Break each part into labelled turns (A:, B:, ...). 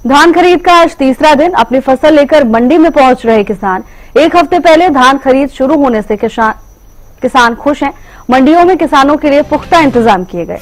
A: धान खरीद का आज तीसरा दिन। अपनी फसल लेकर मंडी में पहुंच रहे किसान एक हफ्ते पहले धान खरीद शुरू होने से किसान खुश हैं। मंडियों में किसानों के लिए पुख्ता इंतजाम किए गए।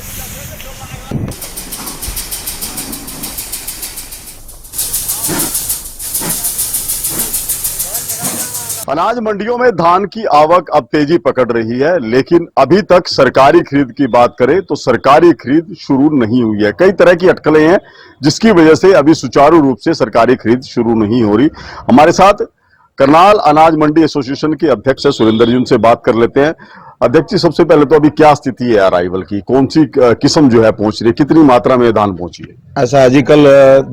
B: अनाज मंडियों में धान की आवक अब तेजी पकड़ रही है, लेकिन अभी तक सरकारी खरीद की बात करें तो सरकारी खरीद शुरू नहीं हुई है। कई तरह की अटकलें हैं जिसकी वजह से अभी सुचारू रूप से सरकारी खरीद शुरू नहीं हो रही। हमारे साथ करनाल अनाज मंडी एसोसिएशन के अध्यक्ष है सुरेंद्र जी, उनसे बात कर लेते हैं। अध्यक्ष जी, सबसे पहले तो अभी क्या स्थिति है अराइवल की? कौन सी किस्म जो है पहुंच रही है, कितनी मात्रा में धान पहुंची है?
C: ऐसा है जी, कल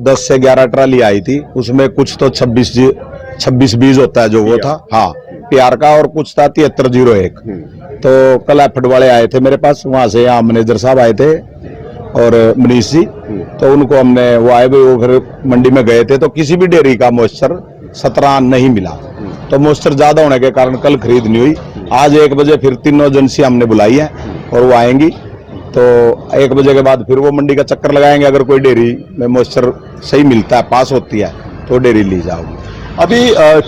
C: 10 से 11 ट्राली आई थी, उसमें कुछ तो 26 बीज होता है जो वो था, हाँ प्यार का, और कुछ था 7301। तो कल एफर्ट वाले आए थे मेरे पास, वहां से यहाँ मैनेजर साहब आए थे और मनीष जी, तो उनको हमने वो आए वो फिर मंडी में गए थे, तो किसी भी डेयरी का मॉइस्चर 17 नहीं मिला। तो मॉइस्चर ज्यादा होने के कारण कल खरीद नहीं हुई। आज 1 बजे फिर 3 एजेंसी हमने बुलाई है और वो आएंगी, तो 1 बजे के बाद फिर वो मंडी का चक्कर लगाएंगे। अगर कोई डेयरी में मॉइस्चर सही मिलता है, पास होती है, तो डेयरी ली जाओगी।
B: अभी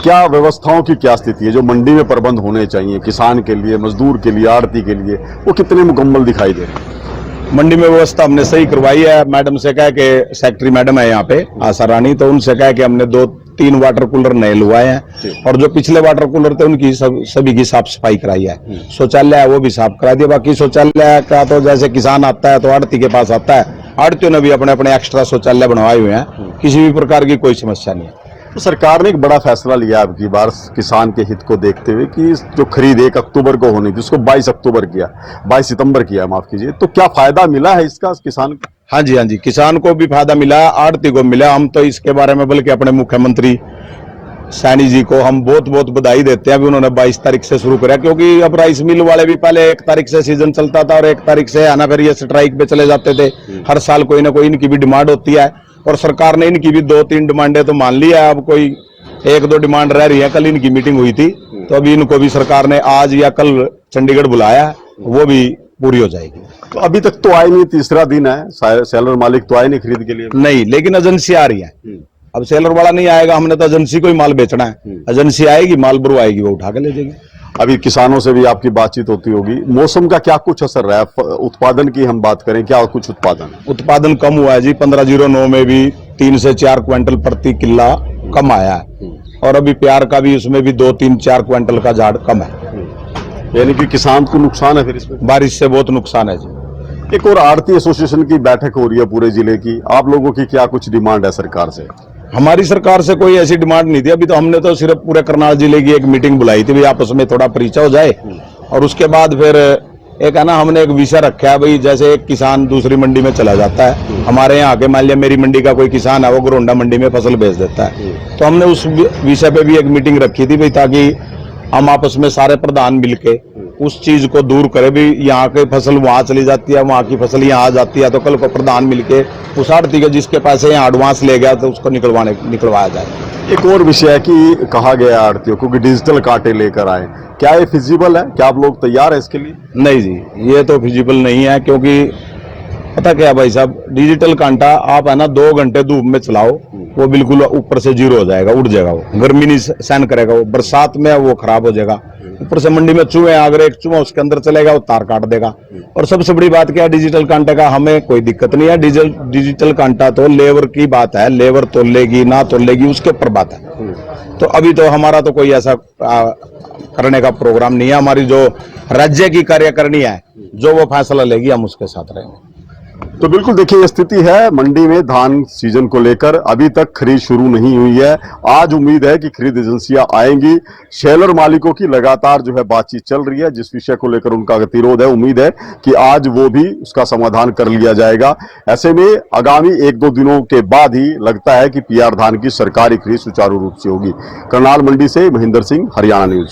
B: क्या व्यवस्थाओं की क्या स्थिति है जो मंडी में प्रबंध होने चाहिए किसान के लिए, मजदूर के लिए, आड़ती के लिए, वो कितने मुकम्मल दिखाई दे रहे हैं?
C: मंडी में व्यवस्था हमने सही करवाई है। मैडम से कह के, सेक्रेटरी मैडम है यहाँ पे आशा रानी, तो उनसे कह के हमने 2-3 वाटर कूलर नए लुआए हैं, और जो पिछले वाटर कूलर थे उनकी सभी की साफ सफाई कराई है। शौचालय है वो भी साफ करा दिया। बाकी शौचालय का तो जैसे किसान आता है तो आड़ती के पास आता है, आड़तियों ने भी अपने अपने एक्स्ट्रा शौचालय बनवाए हुए हैं, किसी भी प्रकार की कोई समस्या नहीं है।
B: तो सरकार ने एक बड़ा फैसला लिया अब की बार किसान के हित को देखते हुए कि जो खरीद 1 अक्टूबर को होनी थी उसको 22 सितंबर किया, माफ कीजिए। तो क्या फायदा मिला है इसका किसान को?
C: हाँ जी, किसान को भी फायदा मिला, आड़ती को मिला। हम तो इसके बारे में बल्कि अपने मुख्यमंत्री सैनी जी को हम बहुत बधाई देते हैं। अभी उन्होंने 22 तारीख से शुरू करा, क्योंकि अब राइस मिल वाले भी पहले 1 तारीख से सीजन चलता था और 1 तारीख से आना, फिर ये स्ट्राइक पे चले जाते थे। हर साल कोई ना कोई इनकी भी डिमांड होती है, और सरकार ने इनकी भी 2-3 डिमांडें तो मान ली है। अब कोई 1-2 डिमांड रह रही है। कल इनकी मीटिंग हुई थी, तो अभी इनको भी सरकार ने आज या कल चंडीगढ़ बुलाया, वो भी पूरी हो जाएगी।
B: तो अभी तक तो आए नहीं, तीसरा दिन है, सेलर मालिक तो आए नहीं खरीद के लिए?
C: नहीं, लेकिन एजेंसी आ रही है। अब सेलर वाला नहीं आएगा, हमने तो एजेंसी को ही माल बेचना है। एजेंसी आएगी, माल भरवाएगी, वो उठा के ले जाएगी।
B: अभी किसानों से भी आपकी बातचीत होती होगी, मौसम का क्या कुछ असर रहा है? उत्पादन की हम बात करें, क्या कुछ उत्पादन
C: कम हुआ है जी। 1509 में भी 3 से 4 क्विंटल प्रति किल्ला कम आया है, और अभी प्यार का भी उसमें भी 2-3-4 क्विंटल का झाड़ कम है।
B: यानी कि किसान को नुकसान है फिर इसमें?
C: बारिश से बहुत नुकसान है जी।
B: एक और आड़ती एसोसिएशन की बैठक हो रही है पूरे जिले की, आप लोगों की क्या कुछ डिमांड है सरकार से?
C: हमारी सरकार से कोई ऐसी डिमांड नहीं थी। अभी तो हमने तो सिर्फ पूरे करनाल जिले की एक मीटिंग बुलाई थी, भाई आपस में थोड़ा परिचय हो जाए, और उसके बाद फिर एक है ना, हमने एक विषय रखा है भाई, जैसे एक किसान दूसरी मंडी में चला जाता है, हमारे यहाँ आके मान लिया मेरी मंडी का कोई किसान है, वो गोरोंडा मंडी में फसल बेच देता है, तो हमने उस विषय पे भी एक मीटिंग रखी थी भाई, ताकि हम आपस में सारे प्रधान मिलके उस चीज को दूर करें। भी यहाँ की फसल वहां चली जाती है, वहां की फसल यहाँ आ जाती है, तो कल को प्रधान मिलके उस आड़ती के जिसके पैसे यहाँ एडवांस ले गया तो उसको निकलवाया जाए।
B: एक और विषय है कि कहा गया आड़तियों को कि डिजिटल कांटे लेकर आए, क्या ये फिजिबल है? क्या आप लोग तैयार है इसके लिए?
C: नहीं जी, ये तो फिजिबल नहीं है, क्योंकि पता क्या भाई साहब, डिजिटल कांटा आप है ना 2 घंटे धूप में चलाओ, वो बिल्कुल ऊपर से 0 हो जाएगा, उड़ जाएगा, वो गर्मी नहीं सहन करेगा, वो बरसात में वो खराब हो जाएगा। ऊपर से मंडी में चूहे, अगर एक चूहा उसके अंदर चलेगा वो तार काट देगा। और सबसे बड़ी बात क्या है, डिजिटल कांटे का हमें कोई दिक्कत नहीं है। डिजिटल कांटा तो लेबर की बात है, लेबर तोलेगी ना तोलेगी उसके ऊपर बात है। तो अभी तो हमारा तो कोई ऐसा करने का प्रोग्राम नहीं है। हमारी जो राज्य की कार्यकारिणी है, जो वो फैसला लेगी, हम उसके साथ रहेंगे।
B: तो बिल्कुल देखिए ये स्थिति है मंडी में धान सीजन को लेकर। अभी तक खरीद शुरू नहीं हुई है। आज उम्मीद है कि खरीद एजेंसियां आएंगी। शेलर मालिकों की लगातार जो है बातचीत चल रही है, जिस विषय को लेकर उनका गतिरोध है, उम्मीद है कि आज वो भी उसका समाधान कर लिया जाएगा। ऐसे में आगामी 1-2 दिनों के बाद ही लगता है कि पीआर धान की सरकारी खरीद सुचारू रूप से होगी। करनाल मंडी से महेंद्र सिंह, हरियाणा न्यूज।